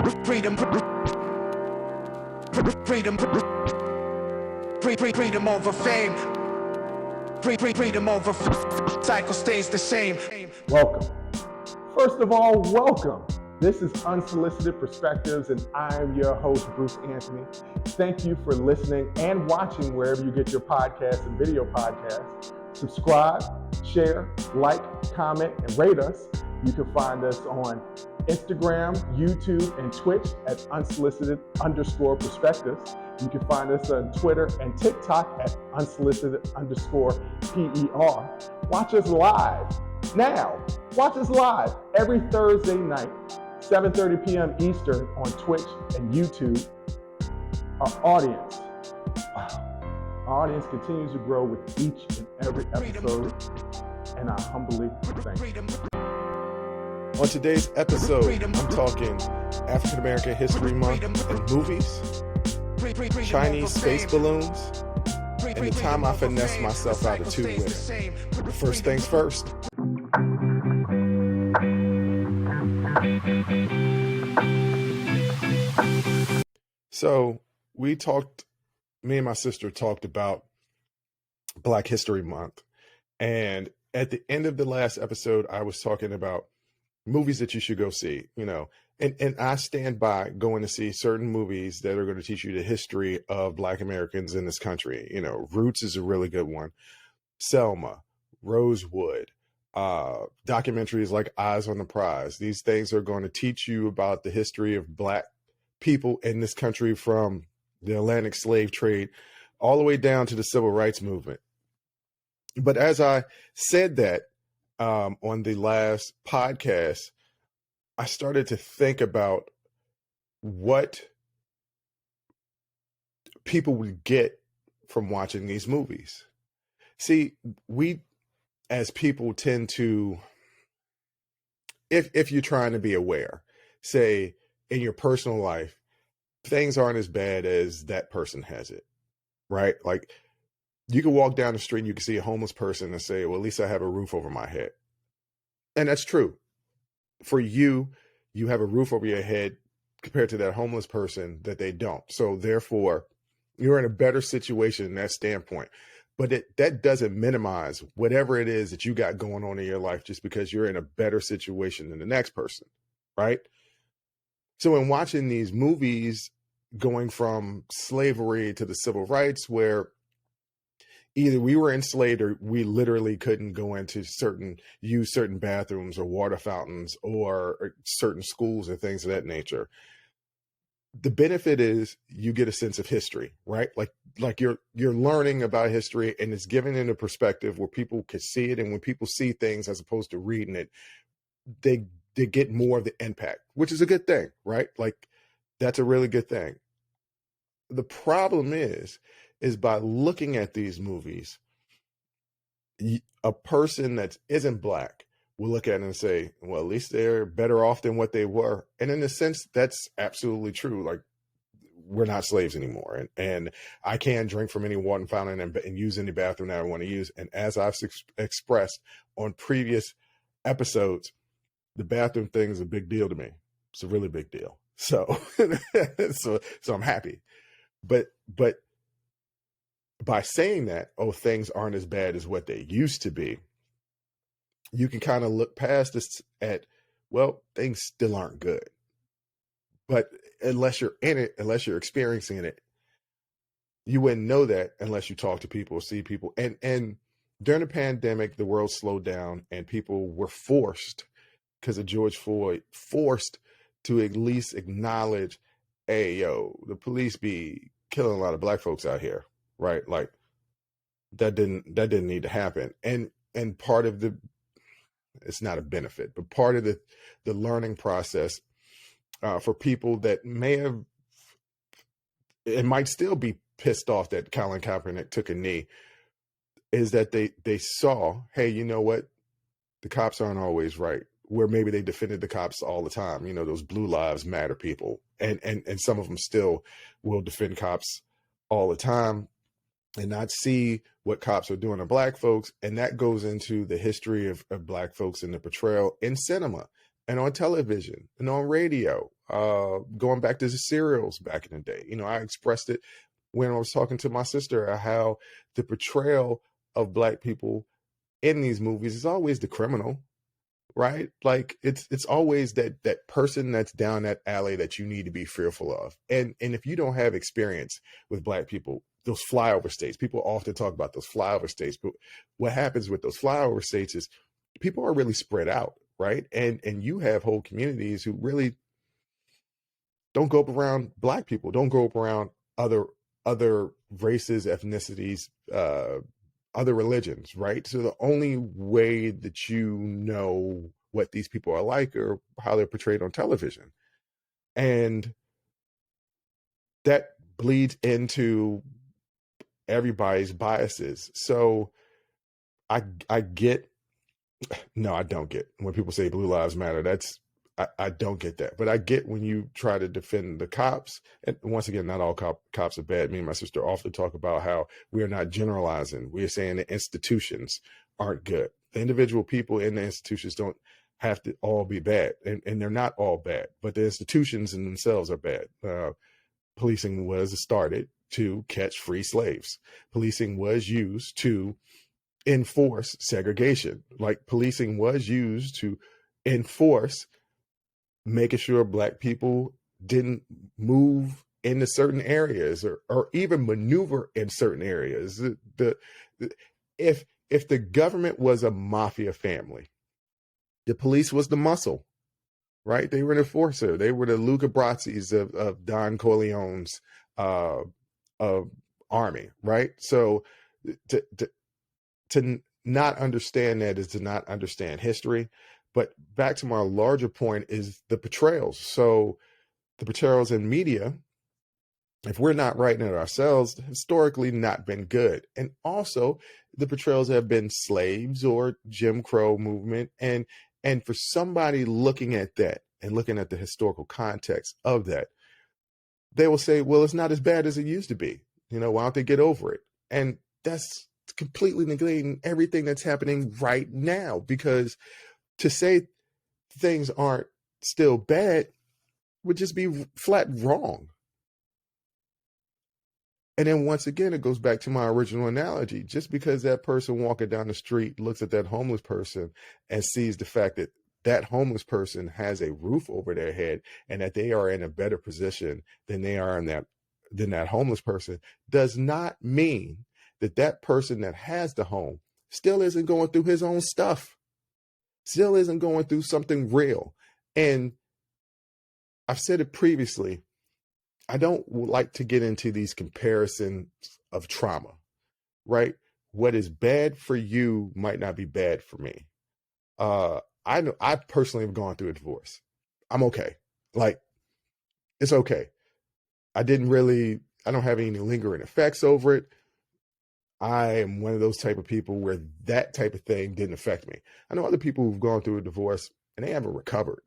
Freedom, freedom, freedom over fame. Freedom over cycle stays the same. Welcome. First of all, welcome. This is Unsolicited Perspectives, and I'm your host, Bruce Anthony. Thank you for listening and watching wherever you get your podcasts and video podcasts. Subscribe, share, like, comment, and rate us. You can find us on Instagram, YouTube, and Twitch at unsolicited_perspectives. You can find us on Twitter and TikTok at unsolicited_PER. Watch us live. Now, watch us live every Thursday night, 7:30 p.m. Eastern on Twitch and YouTube. Our audience continues to grow with each and every episode, and I humbly thank you. On today's episode, I'm talking African American History Month and movies, Chinese space balloons, and the time I finessed myself out of two women. First things first. So me and my sister talked about Black History Month. And at the end of the last episode, I was talking about movies that you should go see, and I stand by going to see certain movies that are going to teach you the history of Black Americans in this country. Roots is a really good one. Selma, Rosewood, documentaries like Eyes on the Prize. These things are going to teach you about the history of Black people in this country from the Atlantic slave trade all the way down to the civil rights movement. But as I said that, on the last podcast, I started to think about what people would get from watching these movies. See, we as people tend to, if you're trying to be aware, say in your personal life, things aren't as bad as that person has it, right? Like, you can walk down the street and you can see a homeless person and say, well, at least I have a roof over my head. And that's true. For you, you have a roof over your head compared to that homeless person that they don't. So therefore, you're in a better situation in that standpoint. But that doesn't minimize whatever it is that you got going on in your life just because you're in a better situation than the next person, right? So in watching these movies going from slavery to the civil rights, where either we were enslaved or we literally couldn't go into use certain bathrooms or water fountains or certain schools and things of that nature. The benefit is you get a sense of history, right? Like you're learning about history, and it's given in a perspective where people can see it. And when people see things as opposed to reading it, they get more of the impact, which is a good thing, right? Like, that's a really good thing. The problem is by looking at these movies, a person that isn't Black will look at it and say, well, at least they're better off than what they were. And in a sense, that's absolutely true. Like, we're not slaves anymore. And I can drink from any water fountain and use any bathroom that I want to use. And as I've expressed on previous episodes, the bathroom thing is a big deal to me. It's a really big deal. So, so I'm happy. But by saying that, things aren't as bad as what they used to be, you can kind of look past this at, well, things still aren't good. But unless you're in it, unless you're experiencing it, you wouldn't know that unless you talk to people, see people. And during the pandemic, the world slowed down and people were forced, because of George Floyd, forced to at least acknowledge, hey, the police be killing a lot of Black folks out here. Right. Like, that didn't need to happen. And part of it's not a benefit, but part of the learning process for people that might still be pissed off that Colin Kaepernick took a knee, is that they saw, hey, you know what? The cops aren't always right. Where maybe they defended the cops all the time, those Blue Lives Matter people. And some of them still will defend cops all the time and not see what cops are doing to Black folks. And that goes into the history of Black folks and the portrayal in cinema and on television and on radio. going back to the serials back in the day. I expressed it when I was talking to my sister, how the portrayal of Black people in these movies is always the criminal, right? Like it's always that person that's down that alley that you need to be fearful of. And if you don't have experience with Black people, those flyover states, people often talk about those flyover states, but what happens with those flyover states is people are really spread out, right? And you have whole communities who really don't go up around Black people, don't go up around other races, ethnicities, other religions, right? So the only way that you know what these people are like or how they're portrayed on television. And that bleeds into everybody's biases. So I get, no, I don't get when people say Blue Lives Matter. I don't get that. But I get when you try to defend the cops. And once again, not all cops are bad. Me and my sister often talk about how we are not generalizing. We are saying the institutions aren't good. The individual people in the institutions don't have to all be bad. And they're not all bad. But the institutions in themselves are bad. Policing was started to catch free slaves. Policing was used to enforce segregation. Like policing was used to enforce making sure Black people didn't move into certain areas or even maneuver in certain areas. If the government was a mafia family, the police was the muscle, right? They were an enforcer. They were the Luca Brazzis of Don Corleone's uh, army, right? So to not understand that is to not understand history. But back to my larger point is the portrayals. So the portrayals in media, if we're not writing it ourselves, historically not been good. And also the portrayals have been slaves or Jim Crow movement. And for somebody looking at that and looking at the historical context of that, they will say, well, it's not as bad as it used to be. Why don't they get over it? And that's completely negating everything that's happening right now, because to say things aren't still bad would just be flat wrong. And then once again, it goes back to my original analogy. Just because that person walking down the street looks at that homeless person and sees the fact that that homeless person has a roof over their head and that they are in a better position than they are than that homeless person, does not mean that that person that has the home still isn't going through his own stuff, still isn't going through something real. And I've said it previously, I don't like to get into these comparisons of trauma, right? What is bad for you might not be bad for me. I know I personally have gone through a divorce. I'm okay. Like, it's okay. I don't have any lingering effects over it. I am one of those type of people where that type of thing didn't affect me. I know other people who've gone through a divorce and they haven't recovered.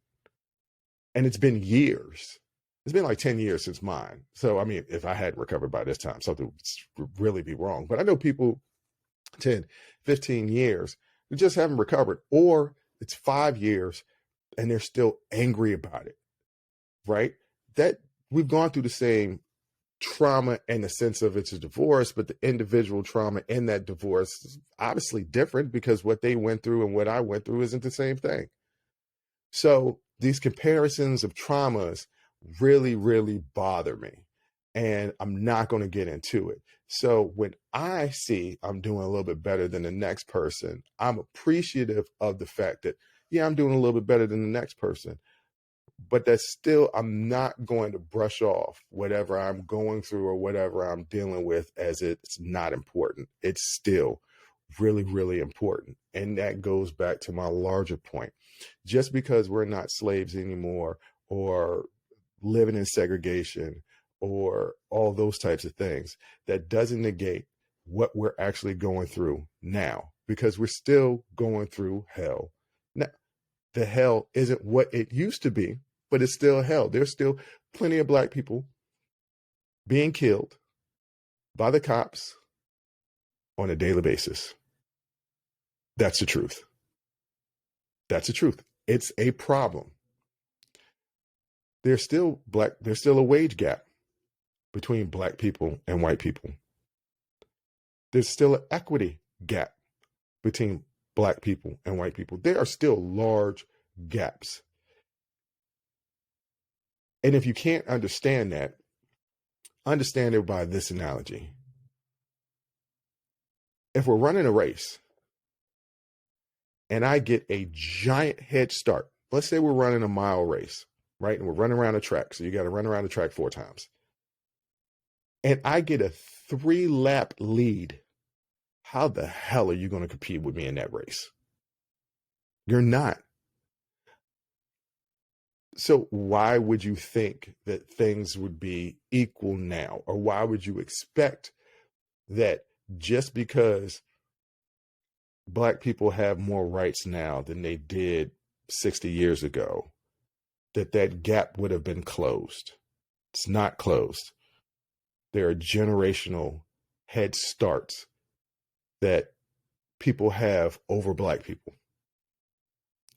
And it's been years. It's been like 10 years since mine. So, I mean, if I hadn't recovered by this time, something would really be wrong. But I know people 10, 15 years who just haven't recovered, or it's 5 years and they're still angry about it, right? That we've gone through the same trauma in the sense of it's a divorce, but the individual trauma in that divorce is obviously different because what they went through and what I went through isn't the same thing. So these comparisons of traumas really, really bother me. And I'm not going to get into it. So when I see I'm doing a little bit better than the next person, I'm appreciative of the fact that, yeah, I'm doing a little bit better than the next person. But that's still, I'm not going to brush off whatever I'm going through or whatever I'm dealing with as it's not important. It's still really, really important. And that goes back to my larger point. Just because we're not slaves anymore or living in segregation or all those types of things, that doesn't negate what we're actually going through now, because we're still going through hell. Now, the hell isn't what it used to be, but it's still hell. There's still plenty of Black people being killed by the cops on a daily basis. That's the truth. That's the truth. It's a problem. there's still a wage gap between black people and white people. There's still an equity gap between black people and white people. There are still large gaps. And if you can't understand that, understand it by this analogy. If we're running a race and I get a giant head start, let's say we're running a mile race, right? And we're running around a track. So you got to run around the track 4 times. And I get a 3-lap lead. How the hell are you going to compete with me in that race? You're not. So why would you think that things would be equal now? Or why would you expect that just because black people have more rights now than they did 60 years ago, that gap would have been closed? It's not closed. There are generational head starts that people have over black people.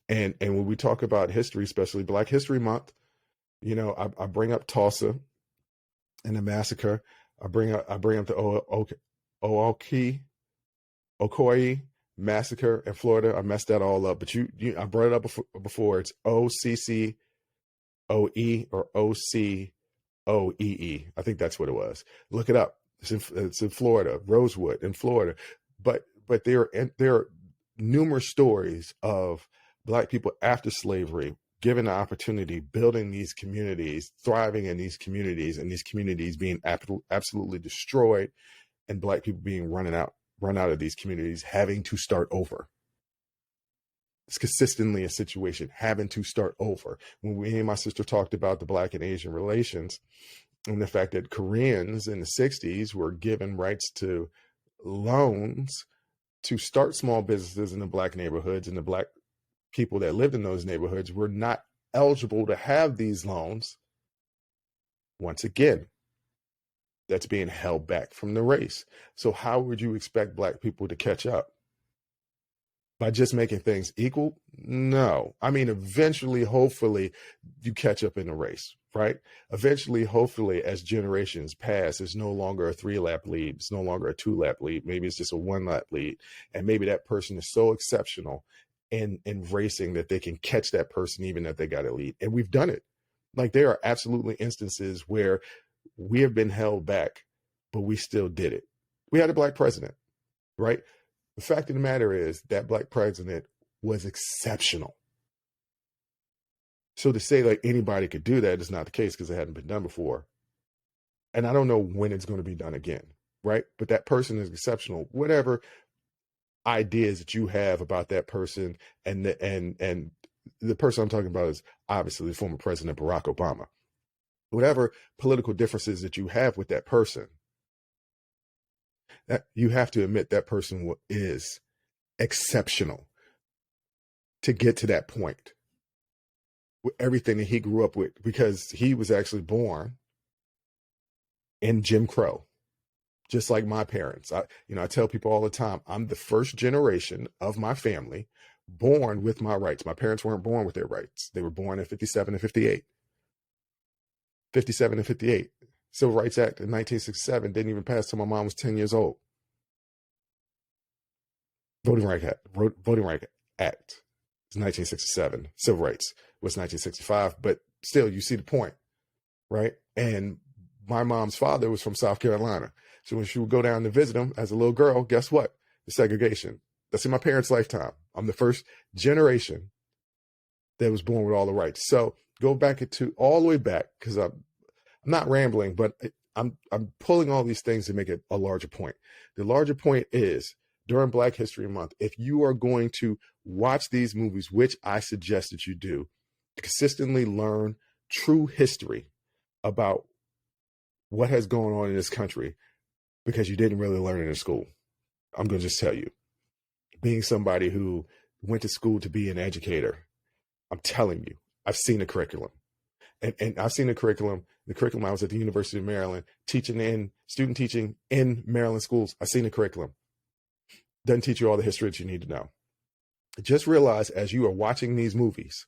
And when we talk about history, especially Black History Month, you know, I bring up Tulsa and the massacre. I bring up the Ocoee massacre in Florida. I messed that all up, but I brought it up before. It's OCCOE or OCOEE. I think that's what it was. Look it up. It's in Florida, Rosewood in Florida. But there are numerous stories of black people after slavery given the opportunity, building these communities, thriving in these communities, and these communities being absolutely destroyed, and black people being run out of these communities, having to start over. It's consistently a situation, having to start over. When me and my sister talked about the Black and Asian relations and the fact that Koreans in the 60s were given rights to loans to start small businesses in the black neighborhoods, and the black people that lived in those neighborhoods were not eligible to have these loans. Once again, that's being held back from the race. So how would you expect black people to catch up? By just making things equal? No. I mean, eventually, hopefully, you catch up in the race, right? Eventually, hopefully, as generations pass, it's no longer a 3-lap lead. It's no longer a 2-lap lead. Maybe it's just a 1-lap lead. And maybe that person is so exceptional in racing that they can catch that person even if they got a lead. And we've done it. Like, there are absolutely instances where we have been held back, but we still did it. We had a black president, right? The fact of the matter is that black president was exceptional. So to say like anybody could do that is not the case, because it hadn't been done before. And I don't know when it's going to be done again, right? But that person is exceptional. Whatever ideas that you have about that person, and the person I'm talking about is obviously the former President Barack Obama. Whatever political differences that you have with that person, that you have to admit that person is exceptional to get to that point with everything that he grew up with, because he was actually born in Jim Crow, just like my parents. I tell people all the time, I'm the first generation of my family born with my rights. My parents weren't born with their rights. They were born in 57 and 58. 57 and 58. Civil Rights Act in 1967 didn't even pass till my mom was 10 years old. Voting Rights Act is 1967. Civil rights was 1965. But still, you see the point, right? And my mom's father was from South Carolina. So when she would go down to visit him as a little girl, guess what? The segregation. That's in my parents' lifetime. I'm the first generation that was born with all the rights. So go back all the way back, because I'm not rambling, but I'm pulling all these things to make it a larger point. The larger point is, during Black History Month, if you are going to watch these movies, which I suggest that you do, consistently learn true history about what has gone on in this country, because you didn't really learn it in school. I'm going to just tell you, being somebody who went to school to be an educator, I'm telling you, I've seen the curriculum. And I've seen the curriculum. I was at the University of Maryland student teaching in Maryland schools. I've seen the curriculum. Doesn't teach you all the history that you need to know. Just realize, as you are watching these movies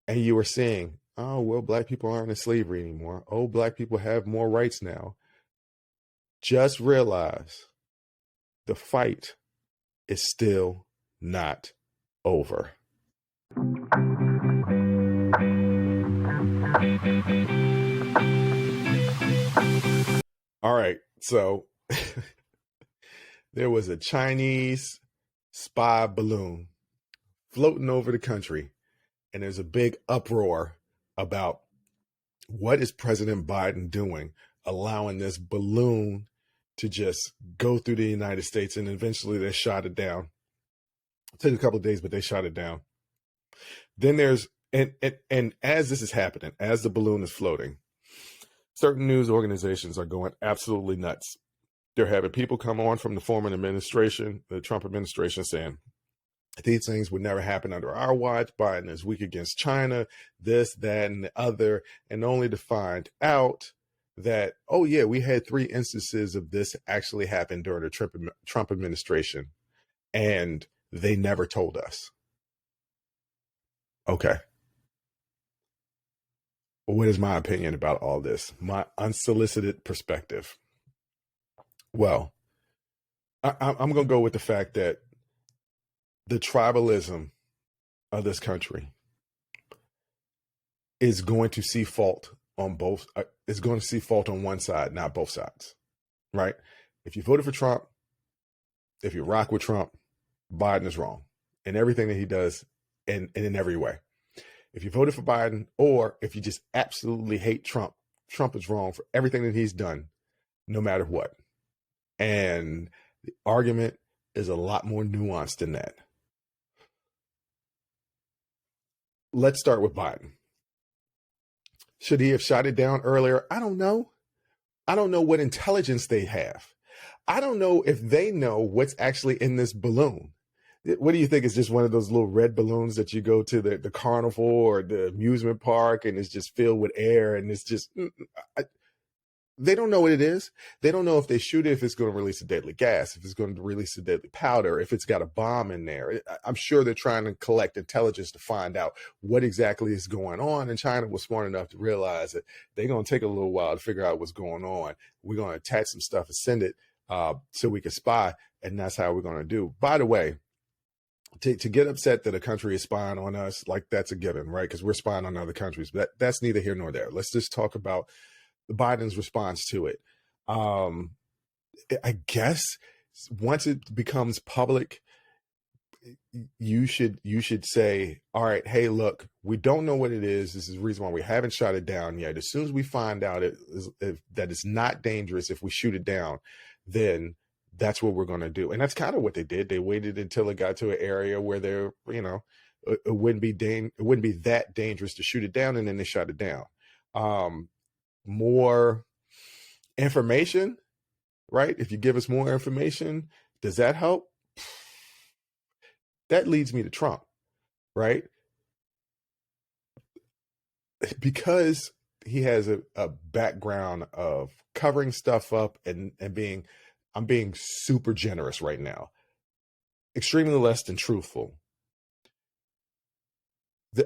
and you are seeing, Oh, well, black people aren't in slavery anymore. Oh, black people have more rights now. Just realize the fight is still not over. All right. So there was a Chinese spy balloon floating over the country, and there's a big uproar about what is President Biden doing, allowing this balloon to just go through the United States, and eventually they shot it down. It took a couple of days, but they shot it down. Then there's and as this is happening, as the balloon is floating, certain news organizations are going absolutely nuts. They're having people come on from the former administration, the Trump administration, saying these things would never happen under our watch. Biden is weak against China, this, that, and the other, and only to find out that, oh yeah, we had 3 instances of this actually happen during the Trump administration, and they never told us. Okay. Well, what is my opinion about all this? My unsolicited perspective. Well, I'm going to go with the fact that the tribalism of this country is going to see fault on both. Is going to see fault on one side, not both sides, right? If you voted for Trump, if you rock with Trump, Biden is wrong in everything that he does, and in every way. If you voted for Biden, or if you just absolutely hate Trump, Trump is wrong for everything that he's done, no matter what. And the argument is a lot more nuanced than that. Let's start with Biden. Should he have shot it down earlier? I don't know. I don't know what intelligence they have. I don't know if they know what's actually in this balloon. What do you think? Is just one of those little red balloons that you go to the carnival or the amusement park and it's just filled with air and it's just, they don't know what it is. They don't know if they shoot it, if it's going to release a deadly gas, if it's going to release a deadly powder, if it's got a bomb in there. I'm sure they're trying to collect intelligence to find out what exactly is going on. And China was smart enough to realize that they're going to take a little while to figure out what's going on. We're going to attach some stuff and send it so we can spy. And that's how we're going to do. By the way, to get upset that a country is spying on us, like that's a given, right? Because we're spying on other countries. But that's neither here nor there. Let's just talk about Biden's response to it. I guess once it becomes public, you should say, all right, hey, look, we don't know what it is. This is the reason why we haven't shot it down yet. As soon as we find out that it's not dangerous if we shoot it down, then that's what we're going to do. And that's kind of what they did. They waited until it got to an area where they're, it wouldn't be that dangerous to shoot it down, and then they shot it down. More information, right? If you give us more information, does that help? That leads me to Trump, right? Because he has a background of covering stuff up and I'm being super generous right now, extremely less than truthful.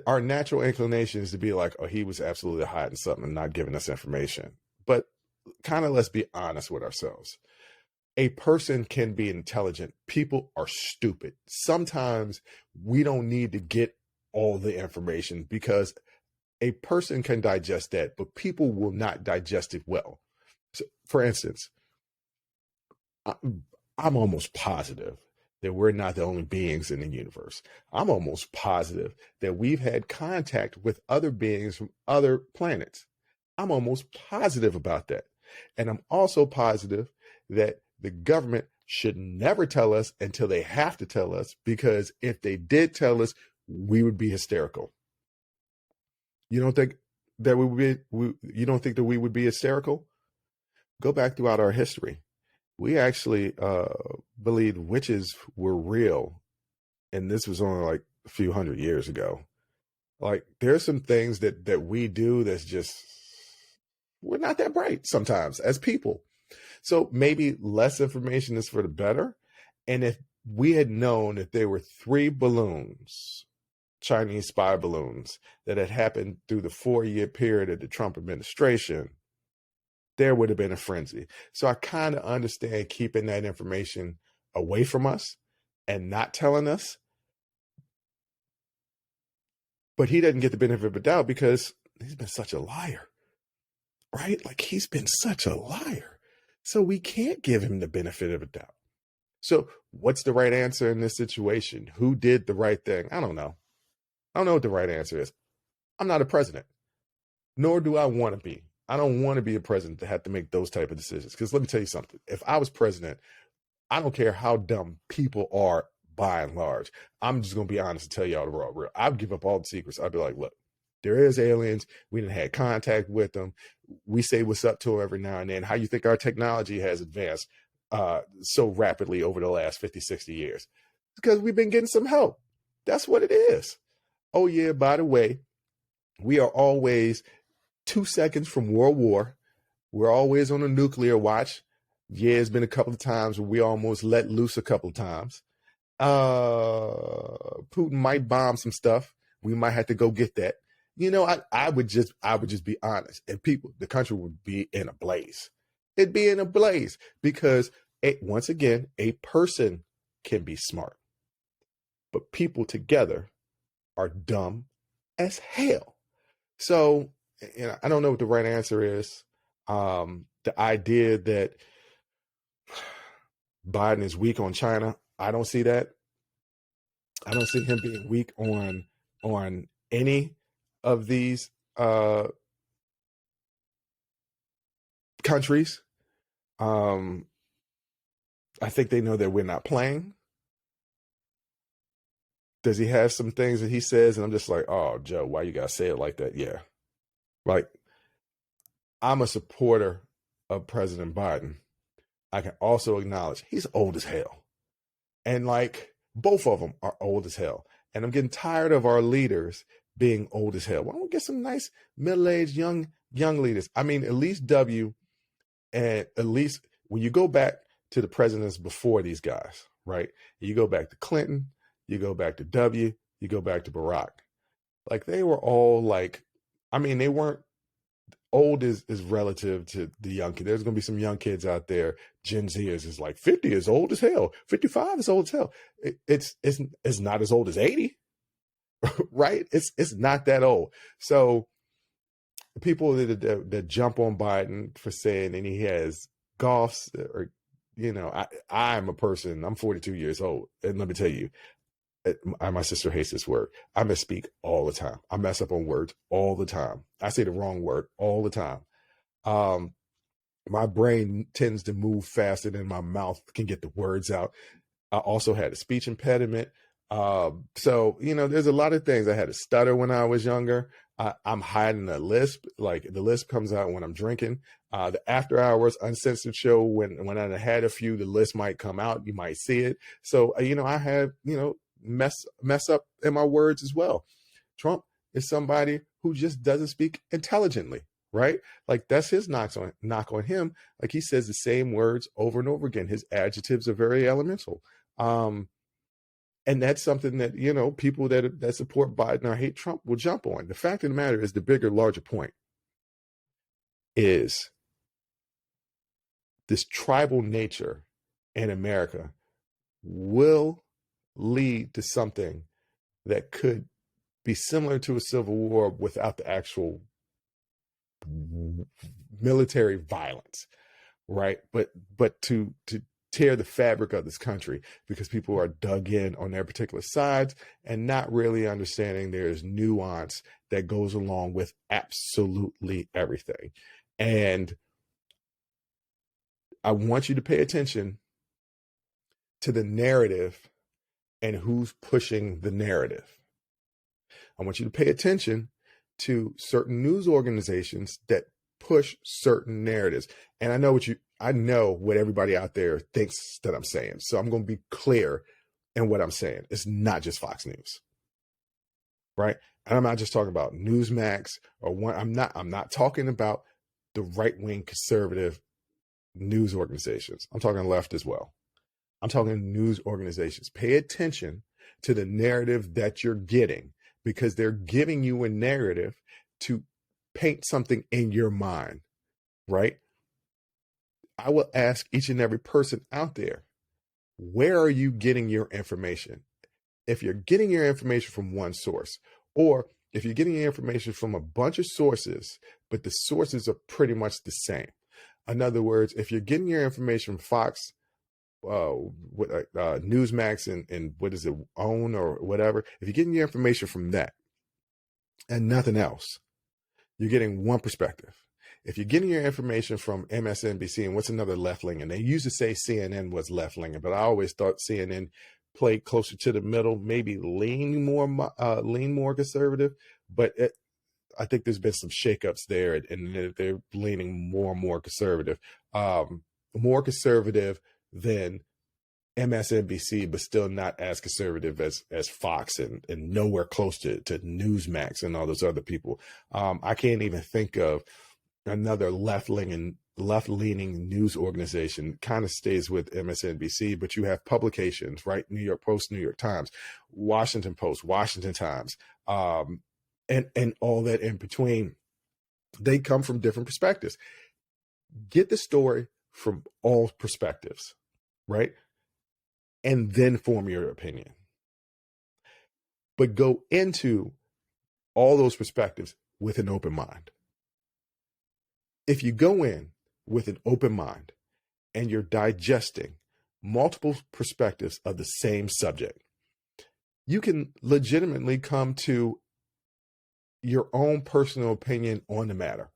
Our natural inclination is to be like, oh, he was absolutely hiding something and not giving us information. But kind of let's be honest with ourselves. A person can be intelligent. People are stupid. Sometimes we don't need to get all the information because a person can digest that, but people will not digest it well. So, for instance, I'm almost positive that we're not the only beings in the universe. I'm almost positive that we've had contact with other beings from other planets. I'm almost positive about that. And I'm also positive that the government should never tell us until they have to tell us, because if they did tell us, we would be hysterical. You don't think that you don't think that we would be hysterical? Go back throughout our history. We actually believed witches were real. And this was only like a few hundred years ago. Like there's some things that we do that's just, we're not that bright sometimes as people. So maybe less information is for the better. And if we had known that there were 3 balloons Chinese spy balloons that had happened through the 4-year period of the Trump administration, there would have been a frenzy. So I kind of understand keeping that information away from us and not telling us. But he doesn't get the benefit of the doubt because he's been such a liar, right? Like, he's been such a liar. So we can't give him the benefit of the doubt. So what's the right answer in this situation? Who did the right thing? I don't know. I don't know what the right answer is. I'm not a president, nor do I want to be. I don't want to be a president to have to make those type of decisions. Because let me tell you something. If I was president, I don't care how dumb people are by and large. I'm just going to be honest and tell y'all the raw real. I'd give up all the secrets. I'd be like, look, there is aliens. We didn't have contact with them. We say what's up to them every now and then. How you think our technology has advanced so rapidly over the last 50, 60 years? Because we've been getting some help. That's what it is. Oh, yeah, by the way, we are always 2 seconds from World War. We're always on a nuclear watch. Yeah, it's been a couple of times where we almost let loose a couple of times. Putin might bomb some stuff. We might have to go get that. I would just be honest, and the country would be in a blaze. It'd be in a blaze because once again, a person can be smart, but people together are dumb as hell. So, I don't know what the right answer is. The idea that Biden is weak on China, I don't see that. I don't see him being weak on any of these countries. I think they know that we're not playing. Does he have some things that he says and I'm just like, oh, Joe, why you gotta say it like that? Yeah. Like, I'm a supporter of President Biden. I can also acknowledge he's old as hell. And like, both of them are old as hell. And I'm getting tired of our leaders being old as hell. Why don't we get some nice middle-aged young leaders? I mean, at least W, and at least when you go back to the presidents before these guys, right? You go back to Clinton, you go back to W, you go back to Barack. Like, they were all like, I mean, they weren't old is relative to the young kid. There's going to be some young kids out there. Gen Z is like 50 is old as hell. 55 is old as hell. It's not as old as 80, right? It's not that old. So people that jump on Biden for saying, and he has golfs, or I'm a person. I'm 42 years old, and let me tell you, my sister hates this word. I misspeak all the time. I mess up on words all the time. I say the wrong word all the time. My brain tends to move faster than my mouth can get the words out. I also had a speech impediment. So, there's a lot of things. I had a stutter when I was younger. I'm hiding a lisp. Like, the lisp comes out when I'm drinking. The After Hours Uncensored show, when I had a few, the lisp might come out. You might see it. So, I have, mess up in my words as well. Trump is somebody who just doesn't speak intelligently, right? Like, that's his knock on him. Like, he says the same words over and over again. His adjectives are very elemental. And that's something that, people that support Biden or hate Trump will jump on. The fact of the matter is, the bigger, larger point is this tribal nature in America will lead to something that could be similar to a civil war without the actual military violence, right? But to tear the fabric of this country, because people are dug in on their particular sides and not really understanding there's nuance that goes along with absolutely everything. And I want you to pay attention to the narrative and who's pushing the narrative. I want you to pay attention to certain news organizations that push certain narratives. And I know what everybody out there thinks that I'm saying. So I'm going to be clear in what I'm saying. It's not just Fox News, right? And I'm not just talking about Newsmax or one. I'm not talking about the right-wing conservative news organizations. I'm talking left as well. I'm talking news organizations. Pay attention to the narrative that you're getting, because they're giving you a narrative to paint something in your mind, right? I will ask each and every person out there, where are you getting your information? If you're getting your information from one source, or if you're getting your information from a bunch of sources, but the sources are pretty much the same. In other words, if you're getting your information from Fox, Newsmax, and what is it, OWN or whatever, if you're getting your information from that and nothing else, you're getting one perspective. If you're getting your information from MSNBC, and what's another left leaning, and they used to say CNN was left leaning, but I always thought CNN played closer to the middle, maybe lean more conservative. But I think there's been some shakeups there, and they're leaning more and more conservative, more conservative than MSNBC, but still not as conservative as Fox, and nowhere close to Newsmax and all those other people. I can't even think of another left-leaning news organization. Kind of stays with MSNBC, but you have publications, right? New York Post, New York Times, Washington Post, Washington Times, and all that in between. They come from different perspectives. Get the story from all perspectives, right? And then form your opinion. But go into all those perspectives with an open mind. If you go in with an open mind and you're digesting multiple perspectives of the same subject, you can legitimately come to your own personal opinion on the matter.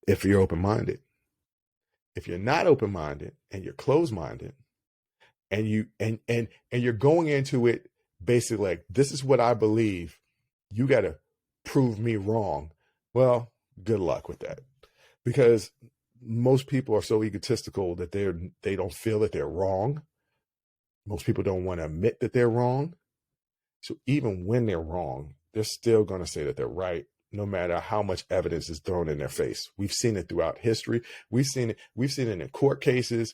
If you're open-minded. If you're not open-minded and you're closed-minded, and you're going into it basically like, this is what I believe, you got to prove me wrong. Well, good luck with that, because most people are so egotistical that they don't feel that they're wrong. Most people don't want to admit that they're wrong. So even when they're wrong, they're still going to say that they're right, no matter how much evidence is thrown in their face. We've seen it throughout history. We've seen it in court cases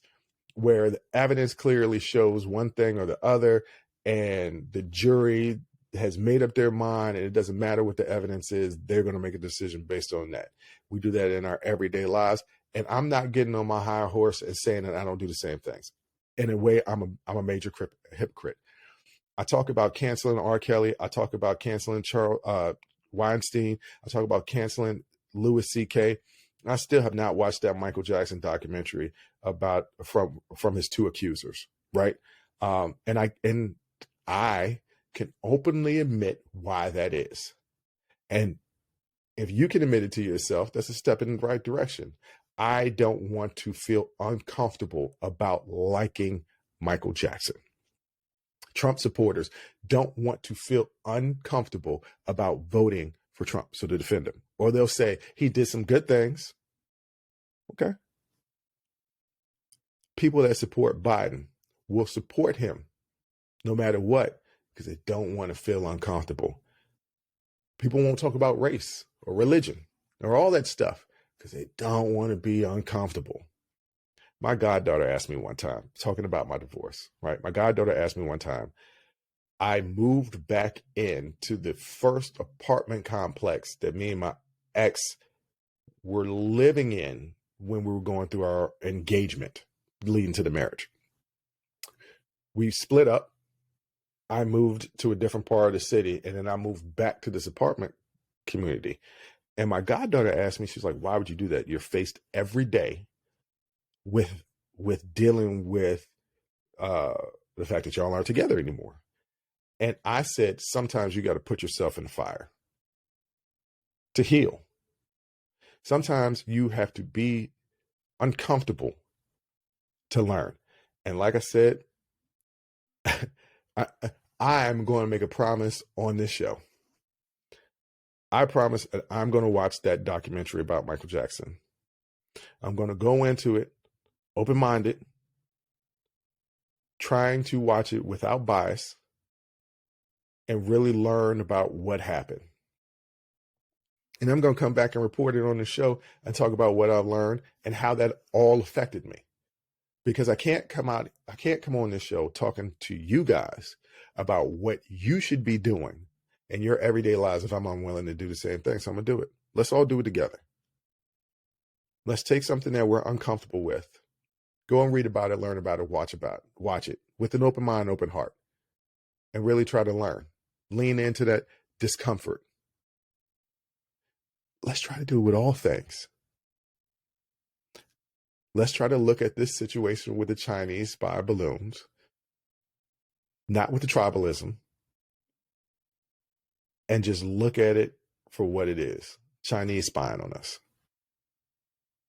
where the evidence clearly shows one thing or the other, and the jury has made up their mind, and it doesn't matter what the evidence is, they're going to make a decision based on that. We do that in our everyday lives, and I'm not getting on my high horse and saying that I don't do the same things. In a way, I'm a major hypocrite. I talk about canceling R. Kelly. I talk about canceling Charles Weinstein. I talk about canceling Louis C.K. I still have not watched that Michael Jackson documentary about from his two accusers, right? And I can openly admit why that is. And if you can admit it to yourself, that's a step in the right direction. I don't want to feel uncomfortable about liking Michael Jackson. Trump supporters don't want to feel uncomfortable about voting for Trump, so to defend him. Or they'll say he did some good things. Okay. People that support Biden will support him no matter what, because they don't want to feel uncomfortable. People won't talk about race or religion or all that stuff because they don't want to be uncomfortable. My goddaughter asked me one time, talking about my divorce, right? My goddaughter asked me one time, I moved back into the first apartment complex that me and my ex were living in when we were going through our engagement leading to the marriage. We split up. I moved to a different part of the city, and then I moved back to this apartment community. And my goddaughter asked me, she's like, why would you do that? You're faced every day with dealing with the fact that y'all aren't together anymore. And I said, sometimes you got to put yourself in the fire to heal. Sometimes you have to be uncomfortable to learn. And like I said, I am going to make a promise on this show. I promise that I'm going to watch that documentary about Michael Jackson. I'm going to go into it open-minded, trying to watch it without bias, and really learn about what happened. And I'm going to come back and report it on the show and talk about what I've learned and how that all affected me. because I can't come on this show talking to you guys about what you should be doing in your everyday lives if I'm unwilling to do the same thing. So I'm going to do it. Let's all do it together. Let's take something that we're uncomfortable with, go and read about it, learn about it, watch it with an open mind, open heart, and really try to learn. Lean into that discomfort. Let's try to do it with all things. Let's try to look at this situation with the Chinese spy balloons, not with the tribalism, and just look at it for what it is. Chinese spying on us,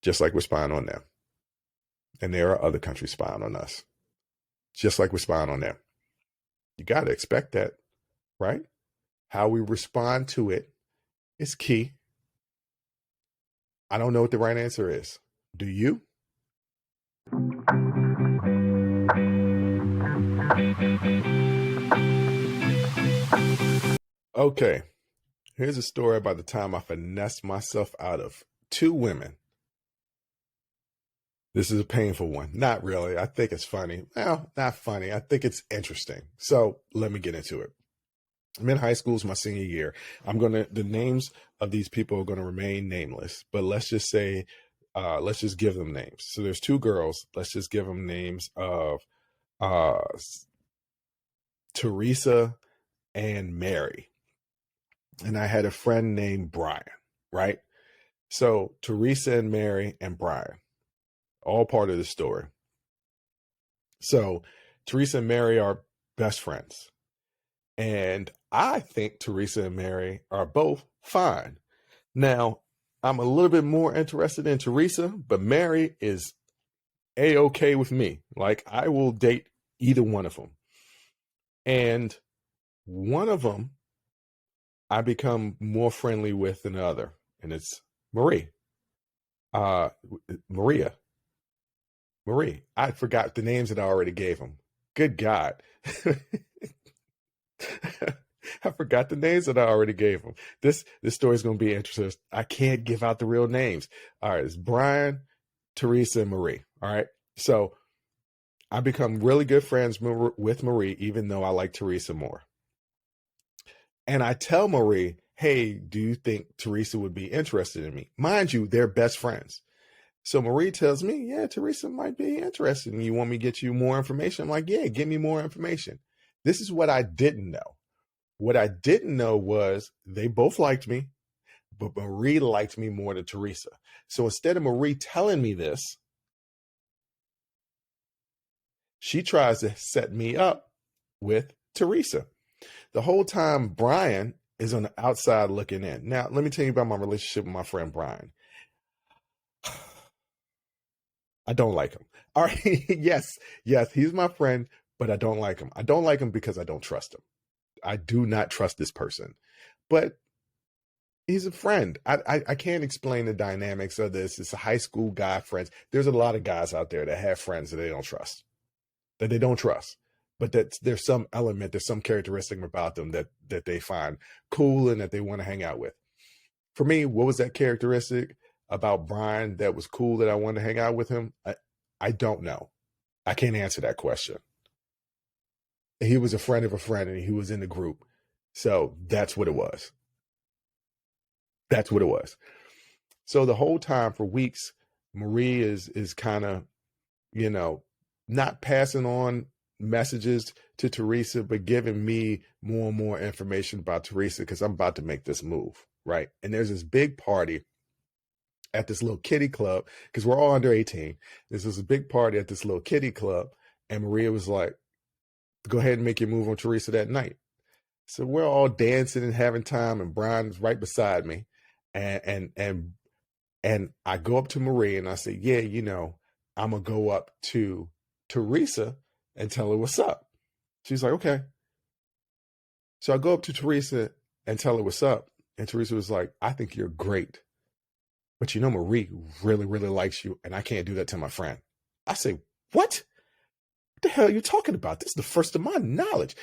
just like we're spying on them. And there are other countries spying on us, just like we're spying on them. You got to expect that, right? How we respond to it is key. I don't know what the right answer is. Do you? Okay, here's a story about the time I finessed myself out of 2 women. This is a painful one. Not really. I think it's funny. Well, not funny. I think it's interesting. So let me get into it. I'm in high school. It's my senior year. The names of these people are going to remain nameless, but let's just say, let's just give them names. So there's 2 girls. Let's just give them names of Teresa and Mary. And I had a friend named Brian, right? So Teresa and Mary and Brian, all part of the story. So Teresa and Mary are best friends. And I think Teresa and Mary are both fine. Now, I'm a little bit more interested in Teresa, but Mary is A-okay with me. Like, I will date either one of them. And one of them I become more friendly with than the other, and it's Marie. Marie. I forgot the names that I already gave them. Good God. I forgot the names that I already gave them. This story is going to be interesting. I can't give out the real names. All right, it's Brian, Teresa, and Marie. All right, so I become really good friends with Marie, even though I like Teresa more. And I tell Marie, hey, do you think Teresa would be interested in me? Mind you, they're best friends. So Marie tells me, yeah, Teresa might be interested. And you want me to get you more information? I'm like, yeah, give me more information. This is what I didn't know. What I didn't know was they both liked me, but Marie liked me more than Teresa. So instead of Marie telling me this, she tries to set me up with Teresa. The whole time, Brian is on the outside looking in. Now, let me tell you about my relationship with my friend Brian. I don't like him. All right. Yes, he's my friend, but I don't like him. I don't like him because I don't trust him. I do not trust this person. But he's a friend. I can't explain the dynamics of this. It's a high school guy friends. There's a lot of guys out there that have friends that they don't trust. But that there's some element, there's some characteristic about them that they find cool and that they want to hang out with. For me, what was that characteristic about Brian that was cool that I wanted to hang out with him? I don't know. I can't answer that question. He was a friend of a friend and he was in the group. So that's what it was. That's what it was. So the whole time for weeks, Marie is kind of, not passing on messages to Teresa, but giving me more and more information about Teresa because I'm about to make this move, right? And there's this big party at this little kiddie club because we're all under 18. This was a big party at this little kiddie club, and Maria was like, "Go ahead and make your move on Teresa that night." So we're all dancing and having time, and Brian's right beside me, and I go up to Marie and I say, "Yeah, I'm gonna go up to Teresa and tell her what's up." She's like, "Okay." So I go up to Teresa and tell her what's up. And Teresa was like, "I think you're great. But Marie really, really likes you. And I can't do that to my friend." I say, "What? What the hell are you talking about? This is the first of my knowledge.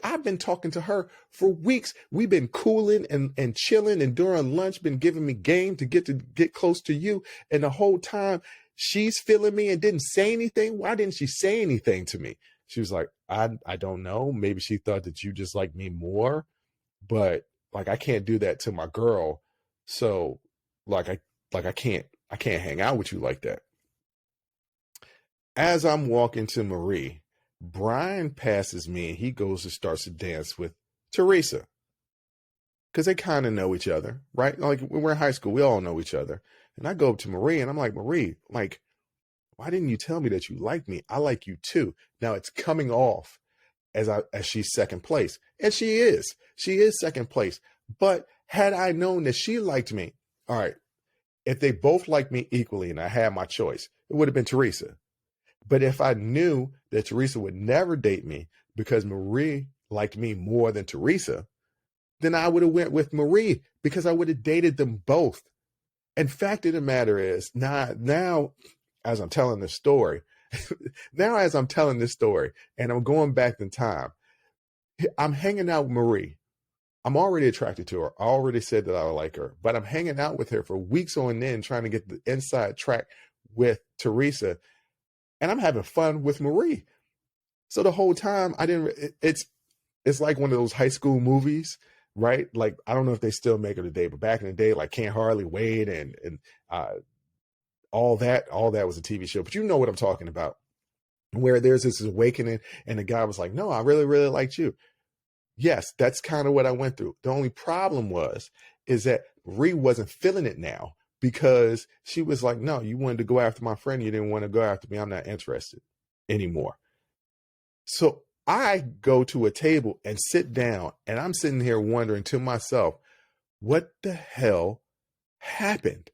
I've been talking to her for weeks. We've been cooling and chilling, and during lunch been giving me game to get close to you. And the whole time she's feeling me and didn't say anything. Why didn't she say anything to me? She was like, I don't know. Maybe she thought that you just like me more, but like I can't do that to my girl. So like I can't hang out with you like that. As I'm walking to Marie, Brian passes me and he goes and starts to dance with Teresa. Because they kind of know each other, right? Like when we're in high school, we all know each other. And I go up to Marie and I'm like, Marie, like, why didn't you tell me that you like me? I like you too. Now it's coming off as she's second place. And she is. She is second place. But had I known that she liked me, all right, if they both liked me equally and I had my choice, it would have been Teresa. But if I knew that Teresa would never date me because Marie liked me more than Teresa, then I would have went with Marie because I would have dated them both. And fact of the matter is, now as I'm telling this story, and I'm going back in time, I'm hanging out with Marie. I'm already attracted to her. I already said that I like her, but I'm hanging out with her for weeks on end trying to get the inside track with Teresa. And I'm having fun with Marie. So the whole time it's like one of those high school movies, right? Like, I don't know if they still make it today, but back in the day, like Can't Hardly Wait and all that was a TV show. But you know what I'm talking about, where there's this awakening and the guy was like, no, I really, really liked you. Yes, that's kind of what I went through. The only problem is that Marie wasn't feeling it now because she was like, no, you wanted to go after my friend. You didn't want to go after me. I'm not interested anymore. So I go to a table and sit down, and I'm sitting here wondering to myself, what the hell happened?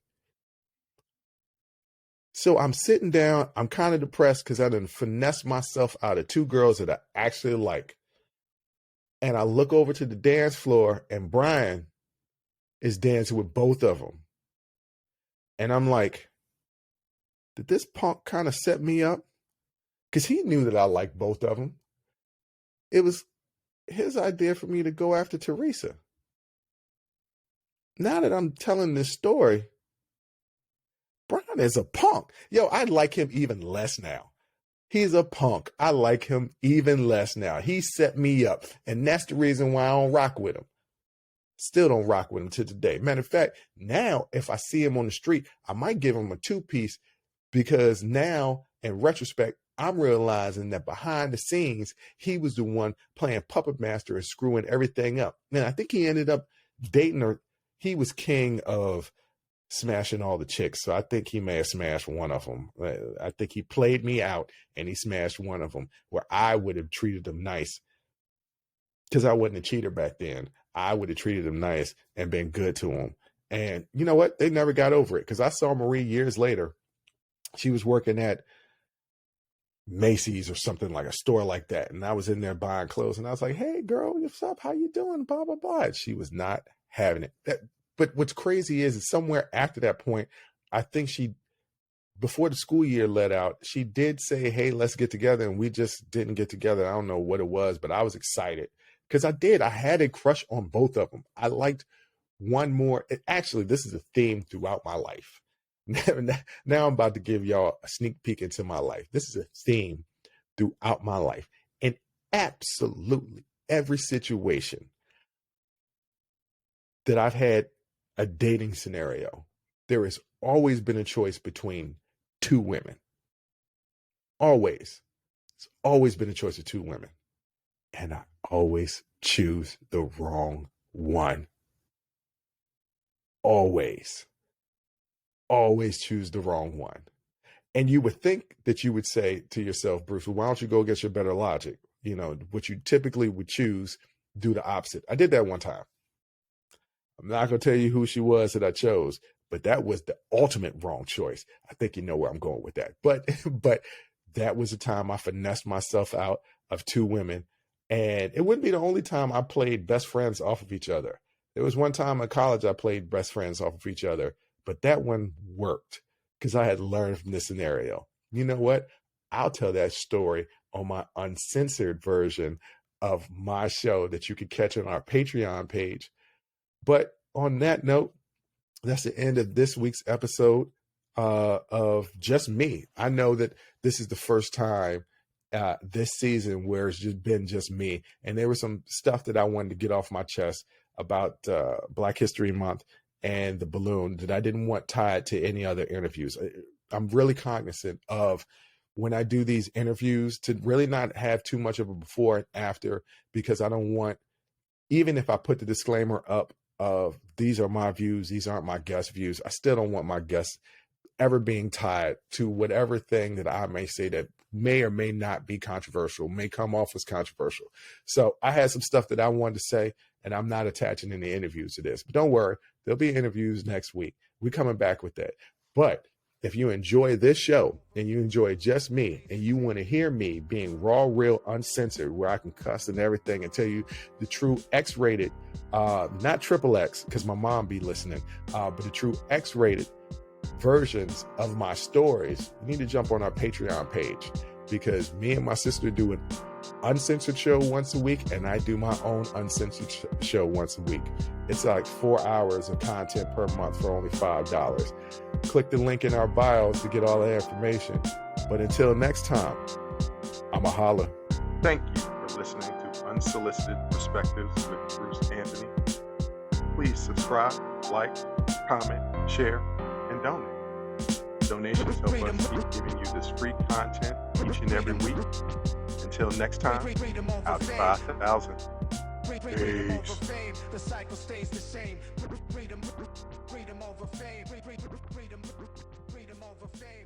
So I'm sitting down. I'm kind of depressed because I done finessed myself out of two girls that I actually like. And I look over to the dance floor, and Brian is dancing with both of them. And I'm like, did this punk kind of set me up? Because he knew that I liked both of them. It was his idea for me to go after Teresa. Now that I'm telling this story, Brian is a punk. Yo, I like him even less now. He's a punk. I like him even less now. He set me up. And that's the reason why I don't rock with him. Still don't rock with him to today. Matter of fact, now if I see him on the street, I might give him a 2-piece because now, in retrospect, I'm realizing that behind the scenes, he was the one playing puppet master and screwing everything up. And I think he ended up dating her. He was king of smashing all the chicks. So I think he may have smashed one of them. I think he played me out and he smashed one of them where I would have treated him nice because I wasn't a cheater back then. I would have treated him nice and been good to him. And you know what? They never got over it because I saw Marie years later. She was working at Macy's or something, like a store like that. And I was in there buying clothes and I was like, hey girl, what's up? How you doing? Blah, blah, blah. And she was not having it. But what's crazy is somewhere after that point, I think before the school year let out, she did say, hey, let's get together. And we just didn't get together. I don't know what it was, but I was excited because I had a crush on both of them. I liked one more. Actually, this is a theme throughout my life. Now I'm about to give y'all a sneak peek into my life. This is a theme throughout my life. In absolutely every situation that I've had a dating scenario, there has always been a choice between two women. Always. It's always been a choice of two women. And I always choose the wrong one. Always choose the wrong one. And you would think that you would say to yourself, Bruce, well, why don't you go get your better logic? You know, what you typically would choose, do the opposite. I did that one time. I'm not going to tell you who she was that I chose, but that was the ultimate wrong choice. I think you know where I'm going with that. But that was the time I finessed myself out of two women. And it wouldn't be the only time I played best friends off of each other. There was one time in college I played best friends off of each other, but that one worked because I had learned from this scenario. You know what? I'll tell that story on my uncensored version of my show that you can catch on our Patreon page. But on that note, that's the end of this week's episode. of just me. I know that this is the first time this season where it's just been just me. And there was some stuff that I wanted to get off my chest about Black History Month and the balloon that I didn't want tied to any other interviews. I'm really cognizant of when I do these interviews to really not have too much of a before and after, because I don't want, even if I put the disclaimer up of these are my views, these aren't my guest views, I still don't want my guests ever being tied to whatever thing that I may say that may or may not be controversial, may come off as controversial. So I had some stuff that I wanted to say, and I'm not attaching any interviews to this. But don't worry, there'll be interviews next week. We're coming back with that. But if you enjoy this show and you enjoy just me and you want to hear me being raw, real, uncensored, where I can cuss and everything and tell you the true X-rated, not triple X, because my mom be listening, but the true X-rated versions of my stories, you need to jump on our Patreon page, because me and my sister do an uncensored show once a week, and I do my own uncensored show once a week. It's like 4 hours of content per month for only $5. Click the link in our bios to get all the information. But until next time, I'm a holla. Thank you for listening to Unsolicited Perspectives with Bruce Anthony. Please subscribe, like, comment, share, and donate. Donations help us keep giving you this free content each and every week. Until next time, out of 5,000. Peace. The cycle stays the same. Freedom over fame. Freedom over fame.